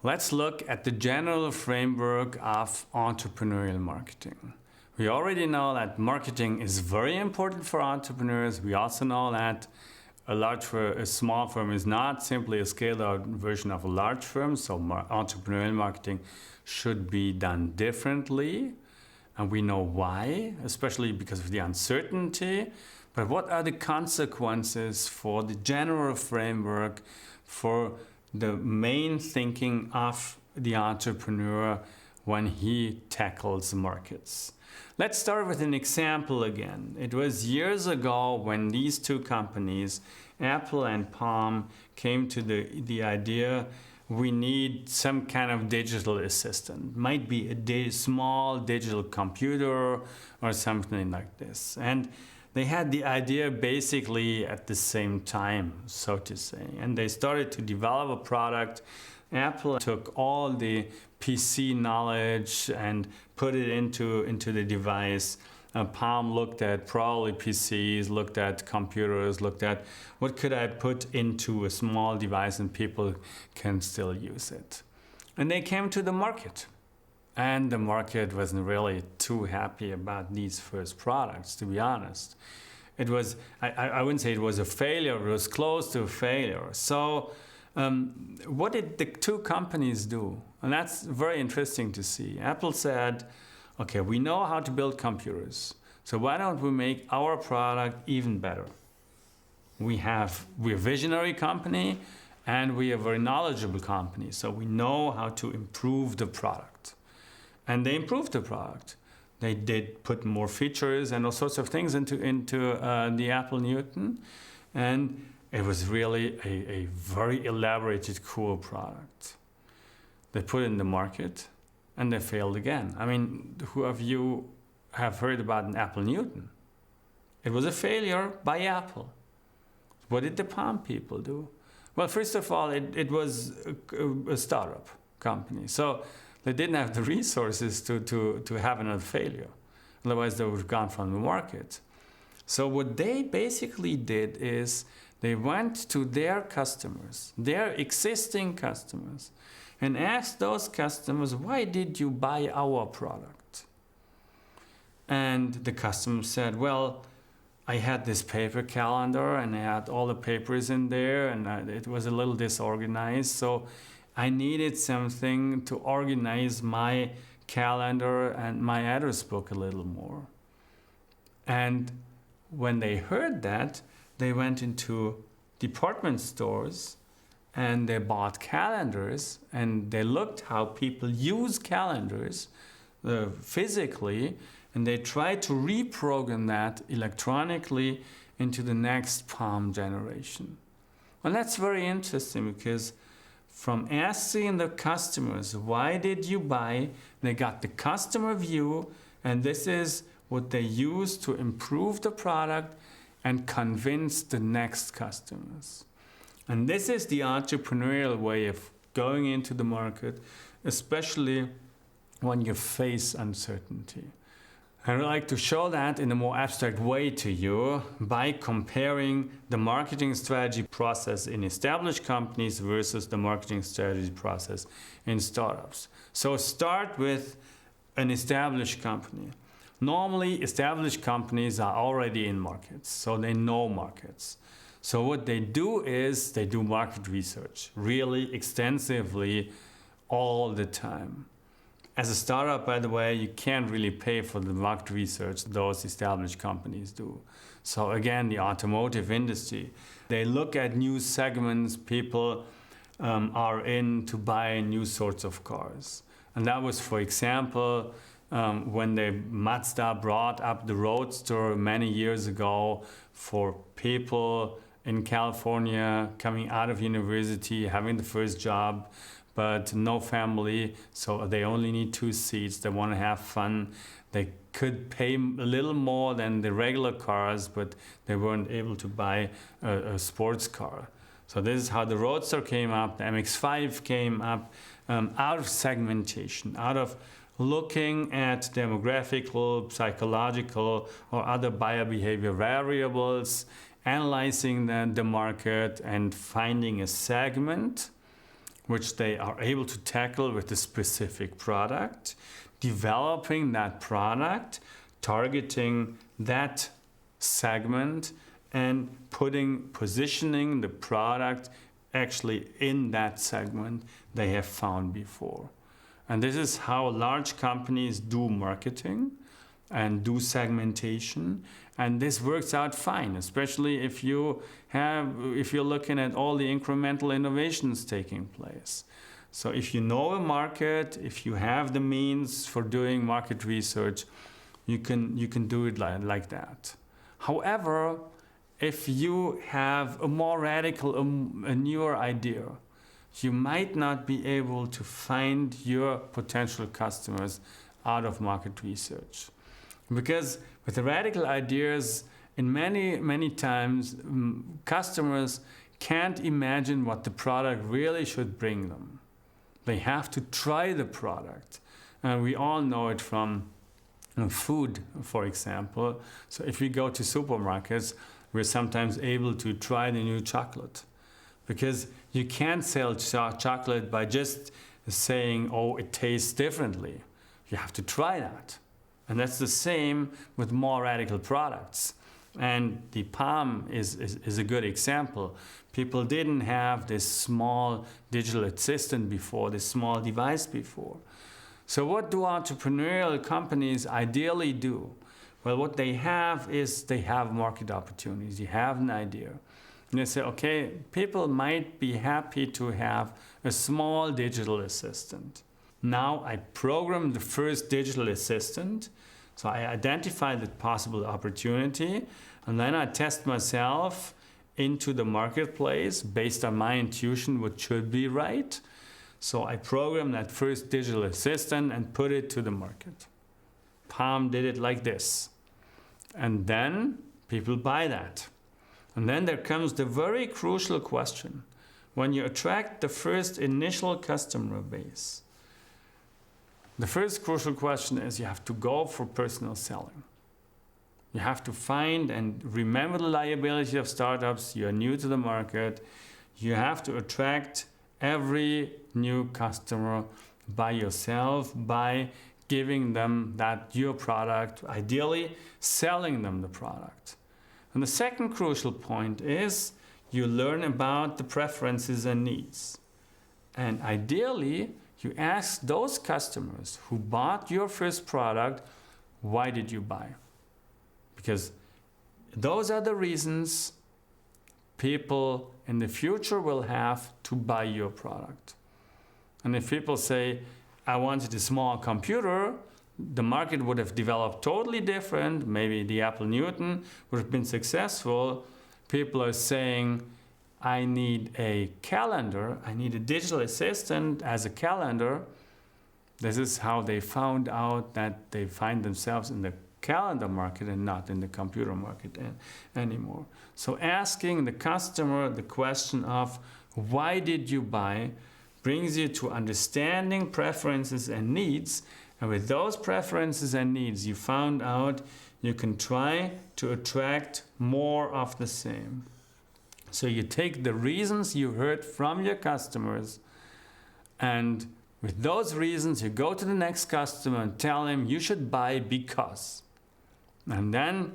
Let's look at the general framework of entrepreneurial marketing. We already know that marketing is very important for entrepreneurs. We also know that a small firm is not simply a scaled-out version of a large firm, so entrepreneurial marketing should be done differently. And we know why, especially because of the uncertainty. But what are the consequences for the general framework, for the main thinking of the entrepreneur when he tackles markets? Let's start with an example again. It was years ago when these two companies, Apple and Palm, came to the idea we need some kind of digital assistant. Might be a small digital computer or something like this. And they had the idea basically at the same time, so to say. And they started to develop a product. Apple took all the PC knowledge and put it into the device. Palm looked at probably PCs, looked at computers, looked at what could I put into a small device and people can still use it. And they came to the market. And the market wasn't really too happy about these first products, to be honest. It was, I wouldn't say it was a failure, it was close to a failure. So what did the two companies do? And that's very interesting to see. Apple said, okay, we know how to build computers, so why don't we make our product even better? We're a visionary company and we're a very knowledgeable company, so we know how to improve the product. And they improved the product. They did put more features and all sorts of things into the Apple Newton, and it was really a very elaborated, cool product. They put it in the market, and they failed again. I mean, who of you have heard about an Apple Newton? It was a failure by Apple. What did the Palm people do? Well, first of all, it was a startup company. So they didn't have the resources to have another failure. Otherwise, they would have gone from the market. So what they basically did is they went to their customers, their existing customers, and asked those customers, why did you buy our product? And the customer said, well, I had this paper calendar and I had all the papers in there and it was a little disorganized. So I needed something to organize my calendar and my address book a little more. And when they heard that, they went into department stores and they bought calendars and they looked how people use calendars physically, and they tried to reprogram that electronically into the next Palm generation. Well, that's very interesting because from asking the customers, why did you buy? They got the customer view, and this is what they use to improve the product and convince the next customers. And this is the entrepreneurial way of going into the market, especially when you face uncertainty. I'd like to show that in a more abstract way to you by comparing the marketing strategy process in established companies versus the marketing strategy process in startups. So start with an established company. Normally, established companies are already in markets, so they know markets. So what they do is they do market research really extensively all the time. As a startup, by the way, you can't really pay for the market research those established companies do. So again, the automotive industry, they look at new segments people are in to buy new sorts of cars. And that was, for example, when Mazda brought up the Roadster many years ago for people in California coming out of university, having the first job, but no family, so they only need 2 seats. They want to have fun. They could pay a little more than the regular cars, but they weren't able to buy a sports car. So this is how the Roadster came up, the MX-5 came up, out of segmentation, out of looking at demographical, psychological, or other buyer behavior variables analyzing the market and finding a segment which they are able to tackle with a specific product, developing that product, targeting that segment, and positioning the product actually in that segment they have found before. And this is how large companies do marketing and do segmentation, and this works out fine, especially if you're looking at all the incremental innovations taking place. So if you know a market, if you have the means for doing market research, you can do it like that. However, if you have a more radical, a newer idea, you might not be able to find your potential customers out of market research. Because with the radical ideas, in many times, customers can't imagine what the product really should bring them. They have to try the product. And we all know it from food, for example. So if we go to supermarkets, we're sometimes able to try the new chocolate. Because you can't sell chocolate by just saying, oh, it tastes differently. You have to try that. And that's the same with more radical products. And the palm is a good example. People didn't have this small digital assistant before, this small device before. So what do entrepreneurial companies ideally do? Well, what they have is they have market opportunities. You have an idea. And they say, okay, people might be happy to have a small digital assistant. Now I program the first digital assistant. So I identify the possible opportunity, and then I test myself into the marketplace based on my intuition, what should be right. So I program that first digital assistant and put it to the market. Palm did it like this. And then people buy that. And then there comes the very crucial question. When you attract the first initial customer base, the first crucial question is you have to go for personal selling. You have to find and remember the liability of startups. You are new to the market. You have to attract every new customer by yourself, by giving them your product, ideally selling them the product. And the second crucial point is you learn about the preferences and needs. And ideally, you ask those customers who bought your first product, why did you buy? Because those are the reasons people in the future will have to buy your product. And if people say, I wanted a small computer, the market would have developed totally different. Maybe the Apple Newton would have been successful. People are saying, I need a calendar. I need a digital assistant as a calendar. This is how they found out that they find themselves in the calendar market and not in the computer market anymore. So asking the customer the question of why did you buy brings you to understanding preferences and needs. And with those preferences and needs, you found out you can try to attract more of the same. So you take the reasons you heard from your customers, and with those reasons, you go to the next customer and tell him you should buy because. And then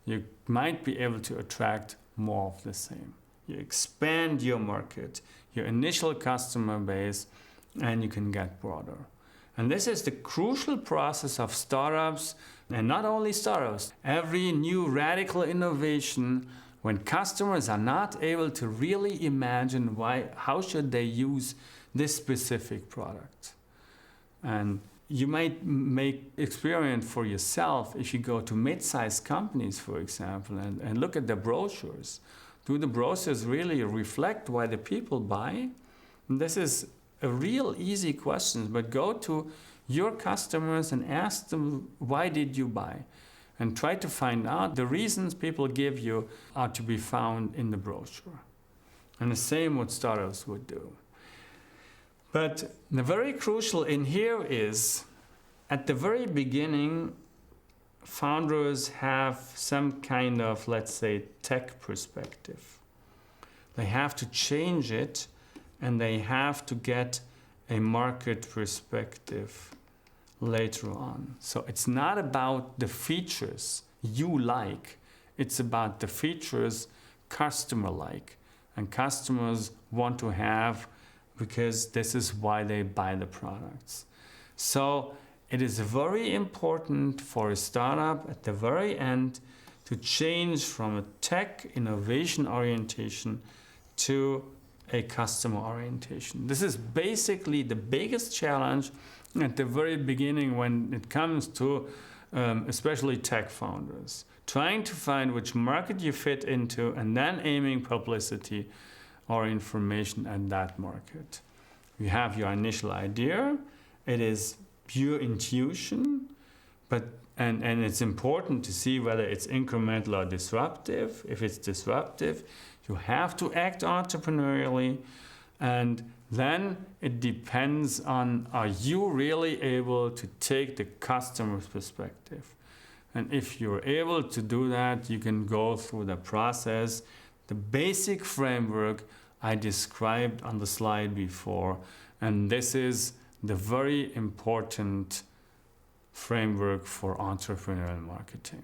you might be able to attract more of the same. You expand your market, your initial customer base, and you can get broader. And this is the crucial process of startups, and not only startups. Every new radical innovation, when customers are not able to really imagine how should they use this specific product. And you might make experience for yourself if you go to mid-sized companies, for example, and look at the brochures. Do the brochures really reflect why the people buy? And this is a real easy question, but go to your customers and ask them, why did you buy? And try to find out the reasons people give you are to be found in the brochure. And the same what startups would do. But the very crucial in here is, at the very beginning, founders have some kind of, let's say, tech perspective. They have to change it, and they have to get a market perspective later on. So it's not about the features you like, it's about the features customer like and customers want to have, because this is why they buy the products. So it is very important for a startup at the very end to change from a tech innovation orientation to a customer orientation. This is basically the biggest challenge at the very beginning when it comes to especially tech founders. Trying to find which market you fit into and then aiming publicity or information at that market. You have your initial idea. It is pure intuition, and it's important to see whether it's incremental or disruptive. If it's disruptive, you have to act entrepreneurially, and then it depends on, are you really able to take the customer's perspective? And if you're able to do that, you can go through the process, the basic framework I described on the slide before, and this is the very important framework for entrepreneurial marketing.